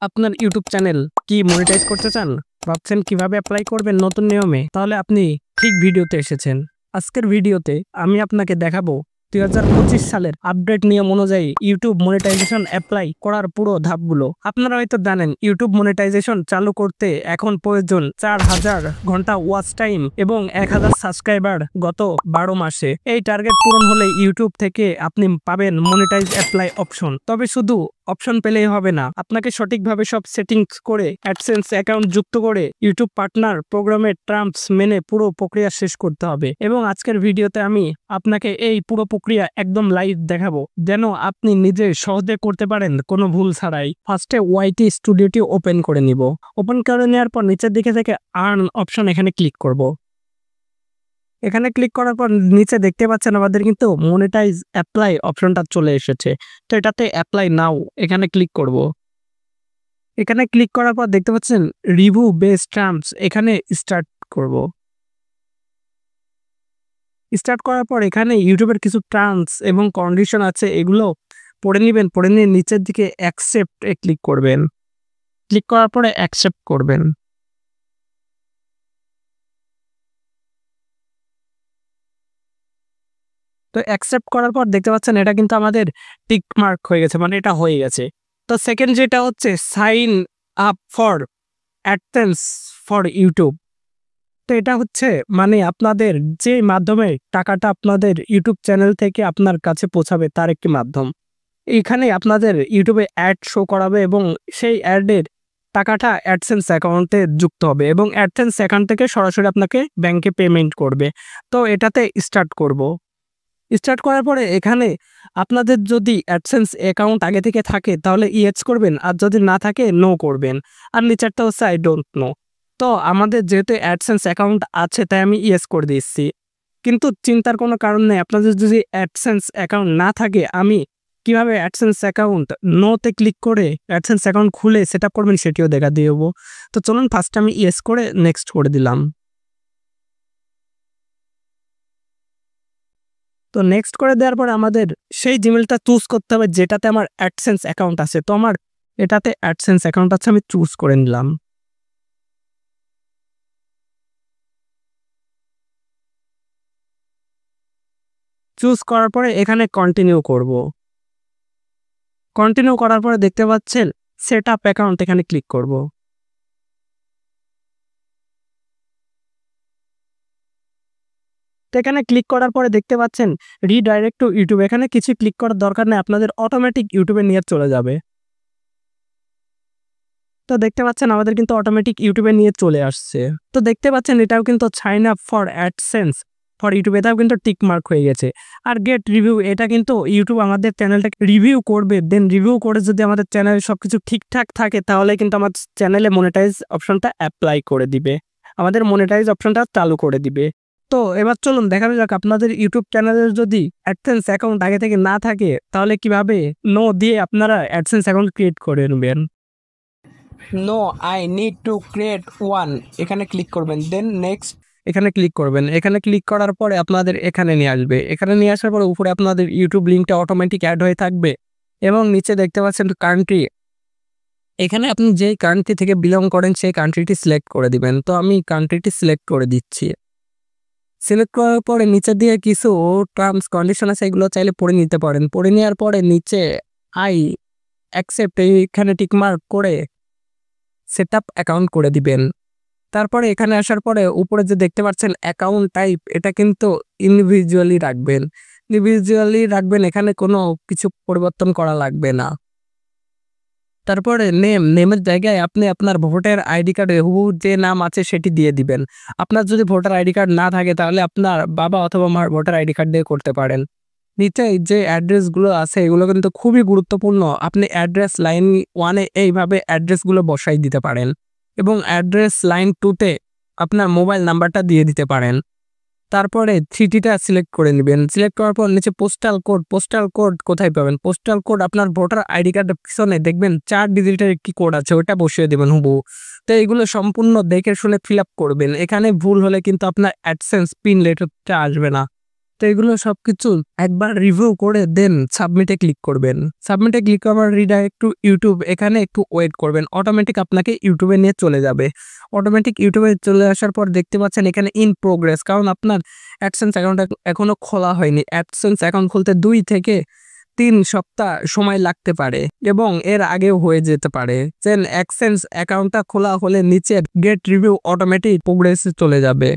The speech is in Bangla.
আপনার ইউটিউব চ্যানেল কি মনিটাইজ করতে চান? ভাবছেন কিভাবে অ্যাপ্লাই করবেন নতুন নিয়মে? তাহলে আপনি ঠিক ভিডিওতে এসেছেন। আজকের ভিডিওতে আমি আপনাকে দেখাবো 2025 সালের আপডেট নিয়ম অনুযায়ী ইউটিউব মনিটাইজেশন অ্যাপ্লাই করার পুরো ধাপগুলো। আপনারা হয়তো জানেন ইউটিউব মনিটাইজেশন চালু করতে এখন প্রয়োজন 4000 ঘন্টা ওয়াচ টাইম এবং 1000 সাবস্ক্রাইবার গত 12 মাসে। এই টার্গেট পূরণ হলে ইউটিউব থেকে আপনি পাবেন মনিটাইজ অ্যাপ্লাই অপশন। তবে শুধু অপশন পেলেই হবে না, আপনাকে সঠিকভাবে সব সেটিংস করে অ্যাডসেন্স অ্যাকাউন্ট যুক্ত করে ইউটিউব পার্টনার প্রোগ্রামের টার্মস মেনে পুরো প্রক্রিয়া শেষ করতে হবে। এবং আজকের ভিডিওতে আমি আপনাকে এই পুরো প্রক্রিয়া একদম লাইভ দেখাবো, যেন আপনি নিজে সহজে করতে পারেন কোনো ভুল ছাড়াই। ফার্স্টে ওয়াইটি স্টুডিওটি ওপেন করে নিব। ওপেন করে নেওয়ার পর নিচের দিকে থেকে আর্ন অপশন এখানে ক্লিক করব। এখানে ক্লিক করার পর নিচে দেখতে পাচ্ছেন আমাদের কিন্তু মনিটাইজ অ্যাপ্লাই অপশনটা চলে এসেছে। তো এটাতে অ্যাপ্লাই নাও এখানে ক্লিক করব। এখানে ক্লিক করার পর দেখতে পাচ্ছেন রিভিউ বেসড টার্মস, এখানে স্টার্ট করব। স্টার্ট করার পর এখানে ইউটিউবের কিছু টার্মস এবং কন্ডিশন আছে, এগুলো পড়ে নেবেন। পড়ে নিয়ে নিচের দিকে অ্যাকসেপ্ট এ ক্লিক করবেন। ক্লিক করার পরে অ্যাকসেপ্ট করবেন। তো অ্যাকসেপ্ট করার পর দেখতে পাচ্ছেন এটা কিন্তু আমাদের টিক মার্ক হয়ে গেছে, মানে এটা হয়ে গেছে। তো সেকেন্ড যেটা হচ্ছে sign up for AdSense for YouTube. তো এটা হচ্ছে মানে আপনাদের যে মাধ্যমে টাকাটা আপনাদের ইউটিউব চ্যানেল থেকে আপনার কাছে পৌঁছাবে তার একটি মাধ্যম। এইখানে আপনাদের ইউটিউবে অ্যাড শো করাবে এবং সেই অ্যাডের টাকাটা অ্যাডসেন্স অ্যাকাউন্টে যুক্ত হবে এবং অ্যাডসেন্স অ্যাকাউন্ট থেকে সরাসরি আপনাকে ব্যাংকে পেমেন্ট করবে। তো এটাতে স্টার্ট করব। স্টার্ট করার পরে এখানে আপনাদের যদি অ্যাডসেন্স অ্যাকাউন্ট আগে থেকে থাকে তাহলে ইয়েস করবেন, আর যদি না থাকে নো করবেন। আর নিচেরটা হচ্ছে আই ডোন্ট নো। তো আমাদের যেহেতু অ্যাডসেন্স অ্যাকাউন্ট আছে তাই আমি ইয়েস করে দিচ্ছি। কিন্তু চিন্তার কোনো কারণ নেই, আপনাদের যদি অ্যাডসেন্স অ্যাকাউন্ট না থাকে আমি কিভাবে অ্যাডসেন্স অ্যাকাউন্ট নোতে ক্লিক করে অ্যাডসেন্স অ্যাকাউন্ট খুলে সেট আপ করবেন সেটিও দেখা দিয়ে দেবো। তো চলুন ফার্স্ট আমি ইয়েস করে নেক্সট করে দিলাম। তো নেক্সট করে দেওয়ার পর আমাদের সেই জিমেলটা চুজ করতে হবে যেটাতে আমার অ্যাডসেন্স অ্যাকাউন্ট আছে। তো আমার এটাতে অ্যাডসেন্স অ্যাকাউন্ট আছে, আমি চুজ করে নিলাম। চুজ করার পরে এখানে কন্টিনিউ করব। কন্টিনিউ করার পরে দেখতে পাচ্ছেন সেট আপ অ্যাকাউন্ট, এখানে ক্লিক করব। তো এখানে ক্লিক করার পরে দেখতে পাচ্ছেন রিডাইরেক্ট টু ইউটিউব, এখানে কিছু ক্লিক করার দরকার নেই, আপনাদের অটোমেটিক ইউটিউবে নিয়ে চলে যাবে। তো দেখতে পাচ্ছেন আমাদের কিন্তু অটোমেটিক ইউটিউবে নিয়ে চলে আসছে। তো দেখতে পাচ্ছেন এটাও কিন্তু sign up for AdSense for YouTube, এটাও কিন্তু টিক মার্ক হয়ে গেছে। আর গেট রিভিউ, এটা কিন্তু ইউটিউব আমাদের চ্যানেলটাকে রিভিউ করবে। দেন রিভিউ করে যদি আমাদের চ্যানেলে সবকিছু ঠিকঠাক থাকে তাহলে কিন্তু আমার চ্যানেলে মনিটাইজ অপশনটা অ্যাপ্লাই করে দিবে, আমাদের মনিটাইজ অপশনটা চালু করে দিবে। তো এবার চলুন দেখানো যাক আপনাদের ইউটিউব চ্যানেলের যদি অ্যাডসেন্স অ্যাকাউন্ট আগে থেকে না থাকে তাহলে কিভাবে নো দিয়ে আপনারা অ্যাডসেন্স অ্যাকাউন্ট ক্রিয়েট করে নেবেন। No I need to create one, এখানে ক্লিক করবেন। দেন নেক্সট এখানে ক্লিক করবেন। এখানে ক্লিক করার পরে আপনাদের এখানে নিয়ে আসবে। এখানে নিয়ে আসার পরে উপরে আপনাদের ইউটিউব লিঙ্কটা অটোমেটিক অ্যাড হয়ে থাকবে এবং নিচে দেখতে পাচ্ছেন কান্ট্রি, এখানে আপনি যেই কান্ট্রি থেকে বিলং করেন সেই কান্ট্রিটি সিলেক্ট করে দিবেন। তো আমি কান্ট্রিটি সিলেক্ট করে দিচ্ছি। সিলেক্ট করার পরে নিচে দিয়ে কিছু টার্মস কন্ডিশন আছে, এগুলো চাইলে পড়ে নিতে পারেন। পড়ে নেওয়ার পরে নিচে আই অ্যাকসেপ্ট এইখানে টিকমার্ক করে সেট আপ অ্যাকাউন্ট করে দিবেন। তারপরে এখানে আসার পরে উপরে যে দেখতে পাচ্ছেন অ্যাকাউন্ট টাইপ, এটা কিন্তু ইন্ডিভিজুয়ালি রাখবেন। এখানে কোনো কিছু পরিবর্তন করা লাগবে না। তারপরে নেমের জায়গায় আপনি আপনার ভোটার আইডি কার্ডে হুবহু যে নাম আছে সেটি দিয়ে দিবেন। আপনার যদি ভোটার আইডি কার্ড না থাকে তাহলে আপনার বাবা অথবা মার ভোটার আইডি কার্ড দিয়ে করতে পারেন। নিচে যে অ্যাড্রেসগুলো আছে এগুলো কিন্তু খুবই গুরুত্বপূর্ণ। আপনি অ্যাড্রেস লাইন 1-এ এইভাবে অ্যাড্রেসগুলো বসাই দিতে পারেন এবং অ্যাড্রেস লাইন 2-তে আপনার মোবাইল নাম্বারটা দিয়ে দিতে পারেন। তারপরে 3টা সিলেক্ট করে নেবেন। সিলেক্ট করার পর নিচে পোস্টাল কোড কোথায় পাবেন? পোস্টাল কোড আপনার ভোটার আইডি কার্ডের পিছনে দেখবেন 4 ডিজিটের একটি কোড আছে, ওটা বসিয়ে দেবেন হুবহু। তো এইগুলো সম্পূর্ণ দেখে শুনে ফিল আপ করবেন। এখানে ভুল হলে কিন্তু আপনার অ্যাডসেন্স পিন লেটারটা আসবে না। তো এগুলো সবকিছু একবার রিভিউ করে দেন সাবমিটে ক্লিক করবেন। সাবমিটে ক্লিক করার রিডাইরেক্ট টু ইউটিউব, এখানে একটু ওয়েট করবেন, অটোমেটিক আপনাকে ইউটিউবে নিয়ে চলে যাবে। অটোমেটিক ইউটিউবে চলে আসার পর দেখতে পাচ্ছেন এখানে ইন প্রোগ্রেস, কারণ আপনার অ্যাডসেন্স অ্যাকাউন্ট এখনো খোলা হয়নি। অ্যাডসেন্স অ্যাকাউন্ট খুলতে 2 থেকে 3 সপ্তাহ সময় লাগতে পারে এবং এর আগেও হয়ে যেতে পারে। দেন অ্যাডসেন্স অ্যাকাউন্টটা খোলা হলে নিচে গেট রিভিউ অটোমেটিক প্রোগ্রেসে চলে যাবে।